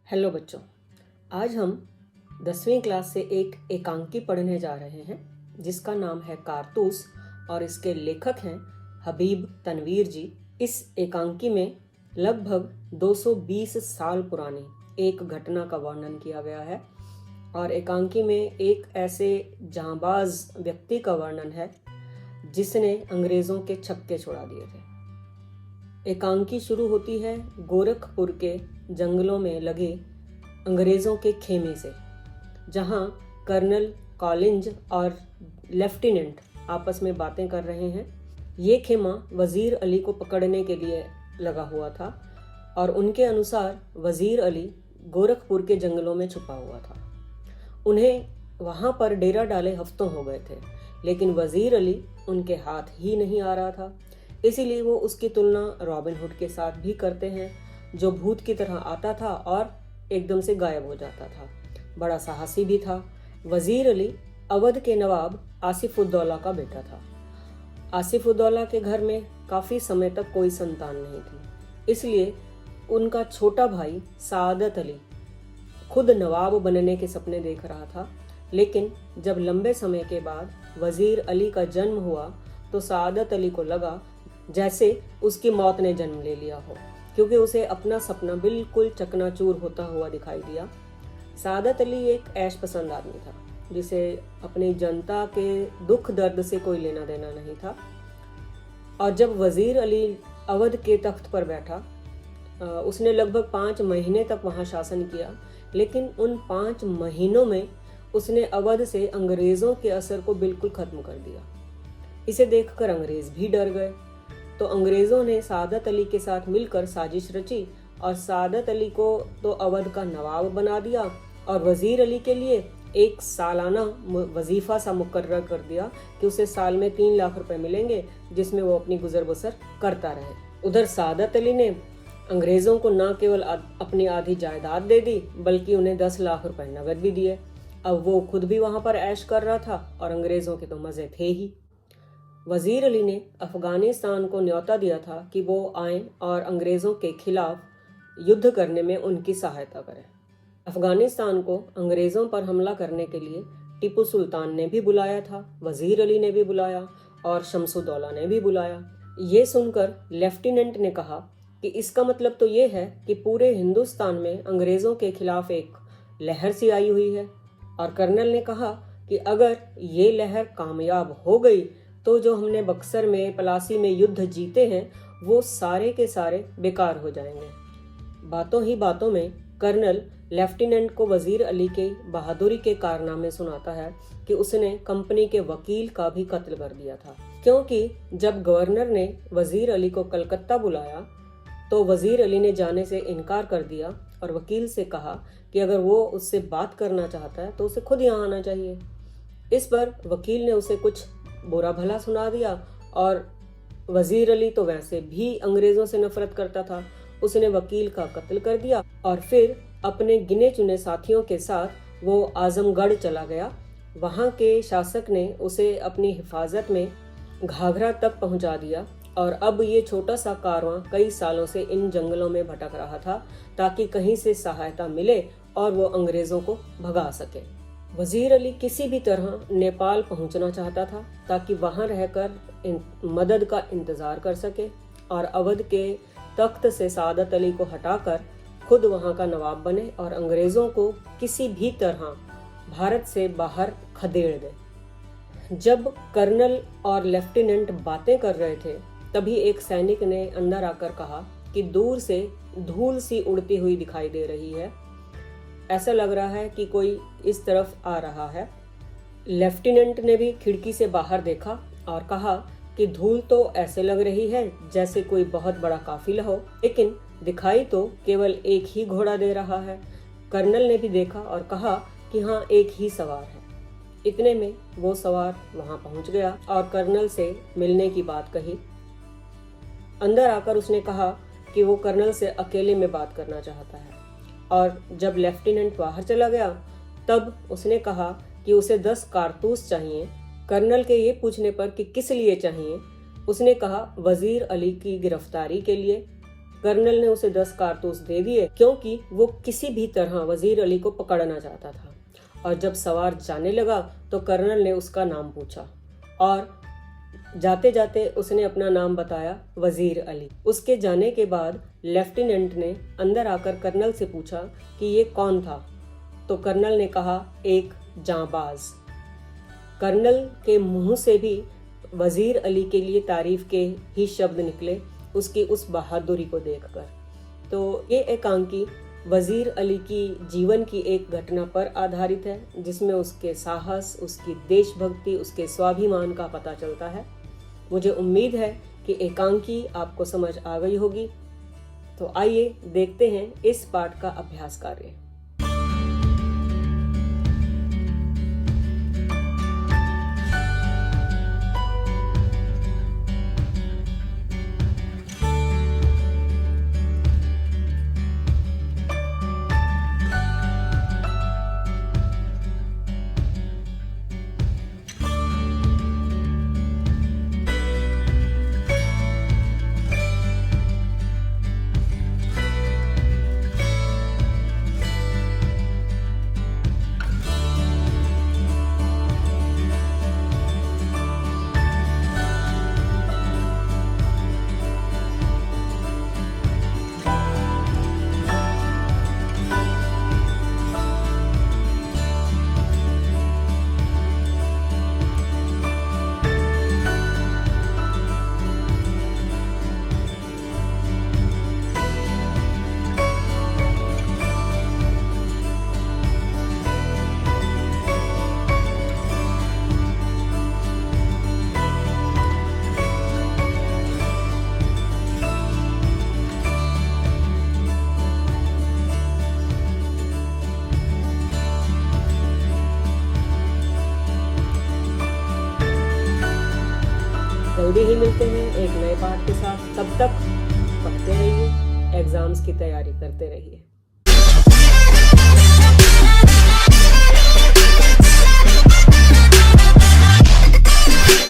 Hello बच्चों, आज हम 10वीं क्लास से एक एकांकी पढ़ने जा रहे हैं जिसका नाम है कारतूस और इसके लेखक हैं हबीब तनवीर जी। इस एकांकी में लगभग 220 साल पुरानी एक घटना का वर्णन किया गया है और एकांकी में एक ऐसे जांबाज व्यक्ति का वर्णन है जिसने अंग्रेज़ों के छक्के छुड़ा दिए थे। एकांकी शुरू होती है गोरखपुर के जंगलों में लगे अंग्रेज़ों के खेमे से, जहां कर्नल कॉलिंज और लेफ्टिनेंट आपस में बातें कर रहे हैं। ये खेमा वज़ीर अली को पकड़ने के लिए लगा हुआ था और उनके अनुसार वज़ीर अली गोरखपुर के जंगलों में छुपा हुआ था। उन्हें वहां पर डेरा डाले हफ्तों हो गए थे, लेकिन वज़ीर अली उनके हाथ ही नहीं आ रहा था। इसीलिए वो उसकी तुलना रॉबिन हुड के साथ भी करते हैं, जो भूत की तरह आता था और एकदम से गायब हो जाता था। बड़ा साहसी भी था। वज़ीर अली अवध के नवाब आसिफउद्दौला का बेटा था। आसिफउद्दौला के घर में काफ़ी समय तक कोई संतान नहीं थी, इसलिए उनका छोटा भाई सादत अली खुद नवाब बनने के सपने देख रहा था। लेकिन जब लंबे समय के बाद वज़ीर अली का जन्म हुआ तो सादत अली को लगा जैसे उसकी मौत ने जन्म ले लिया हो, क्योंकि उसे अपना सपना बिल्कुल चकनाचूर होता हुआ दिखाई दिया। सादत अली एक ऐश पसंद आदमी था, जिसे अपनी जनता के दुख दर्द से कोई लेना देना नहीं था। और जब वज़ीर अली अवध के तख्त पर बैठा, उसने लगभग 5 महीने तक वहाँ शासन किया, लेकिन उन 5 महीनों में उसने अवध से अंग्रेज़ों के असर को बिल्कुल खत्म कर दिया। इसे देखकर अंग्रेज़ भी डर गए, तो अंग्रेज़ों ने सादत अली के साथ मिलकर साजिश रची और सादत अली को तो अवध का नवाब बना दिया और वज़ीर अली के लिए एक सालाना वजीफ़ा सा मुकर्रर कर दिया कि उसे साल में 3 लाख रुपए मिलेंगे, जिसमें वो अपनी गुजर बसर करता रहे। उधर सादत अली ने अंग्रेज़ों को न केवल अपनी आधी जायदाद दे दी, बल्कि उन्हें 10 लाख रुपए नगद भी दिए। अब वो खुद भी वहाँ पर ऐश कर रहा था और अंग्रेज़ों के तो मज़े थे ही। वज़ीर अली ने अफ़गानिस्तान को न्योता दिया था कि वो आएं और अंग्रेज़ों के खिलाफ युद्ध करने में उनकी सहायता करें। अफ़गानिस्तान को अंग्रेज़ों पर हमला करने के लिए टीपू सुल्तान ने भी बुलाया था, वज़ीर अली ने भी बुलाया और शमसुद्दौला ने भी बुलाया। ये सुनकर लेफ्टिनेंट ने कहा कि इसका मतलब तो ये है कि पूरे हिंदुस्तान में अंग्रेज़ों के खिलाफ एक लहर सी आई हुई है। और कर्नल ने कहा कि अगर ये लहर कामयाब हो गई तो जो हमने बक्सर में, पलासी में युद्ध जीते हैं, वो सारे के सारे बेकार हो जाएंगे। बातों ही बातों में कर्नल लेफ्टिनेंट को वज़ीर अली के बहादुरी के कारनामे सुनाता है कि उसने कंपनी के वकील का भी कत्ल कर दिया था, क्योंकि जब गवर्नर ने वज़ीर अली को कलकत्ता बुलाया तो वज़ीर अली ने जाने से इनकार कर दिया और वकील से कहा कि अगर वो उससे बात करना चाहता है तो उसे खुद यहाँ आना चाहिए। इस पर वकील ने उसे कुछ बुरा भला सुना दिया और वज़ीर अली तो वैसे भी अंग्रेज़ों से नफरत करता था, उसने वकील का कत्ल कर दिया और फिर अपने गिने चुने साथियों के साथ वो आजमगढ़ चला गया। वहाँ के शासक ने उसे अपनी हिफाजत में घाघरा तक पहुँचा दिया और अब ये छोटा सा कारवां कई सालों से इन जंगलों में भटक रहा था ताकि कहीं से सहायता मिले और वो अंग्रेज़ों को भगा सके। वज़ीर अली किसी भी तरह नेपाल पहुंचना चाहता था ताकि वहां रहकर मदद का इंतज़ार कर सके और अवध के तख्त से सादत अली को हटाकर खुद वहां का नवाब बने और अंग्रेज़ों को किसी भी तरह भारत से बाहर खदेड़ दे। जब कर्नल और लेफ्टिनेंट बातें कर रहे थे, तभी एक सैनिक ने अंदर आकर कहा कि दूर से धूल सी उड़ती हुई दिखाई दे रही है, ऐसा लग रहा है कि कोई इस तरफ आ रहा है। लेफ्टिनेंट ने भी खिड़की से बाहर देखा और कहा कि धूल तो ऐसे लग रही है जैसे कोई बहुत बड़ा काफिला हो, लेकिन दिखाई तो केवल एक ही घोड़ा दे रहा है। कर्नल ने भी देखा और कहा कि हाँ, एक ही सवार है। इतने में वो सवार वहां पहुंच गया और कर्नल से मिलने की बात कही। अंदर आकर उसने कहा कि वो कर्नल से अकेले में बात करना चाहता है और जब लेफ्टिनेंट बाहर चला गया तब उसने कहा कि उसे 10 कारतूस चाहिए। कर्नल के ये पूछने पर कि किस लिए चाहिए, उसने कहा वज़ीर अली की गिरफ्तारी के लिए। कर्नल ने उसे 10 कारतूस दे दिए क्योंकि वो किसी भी तरह वजीर अली को पकड़ना चाहता था। और जब सवार जाने लगा तो कर्नल ने उसका नाम पूछा और जाते जाते उसने अपना नाम बताया, वजीर अली। उसके जाने के बाद लेफ्टिनेंट ने अंदर आकर कर्नल से पूछा कि ये कौन था, तो कर्नल ने कहा, एक जांबाज। कर्नल के मुंह से भी वजीर अली के लिए तारीफ के ही शब्द निकले उसकी उस बहादुरी को देखकर। तो ये एकांकी वजीर अली की जीवन की एक घटना पर आधारित है, जिसमें उसके साहस, उसकी देशभक्ति, उसके स्वाभिमान का पता चलता है। मुझे उम्मीद है कि एकांकी आपको समझ आ गई होगी। तो आइए देखते हैं इस पाठ का अभ्यास कार्य। जल्दी ही मिलते हैं एक नए पाठ के साथ। तब तक पढ़ते रहिए, एग्जाम्स की तैयारी करते रहिए।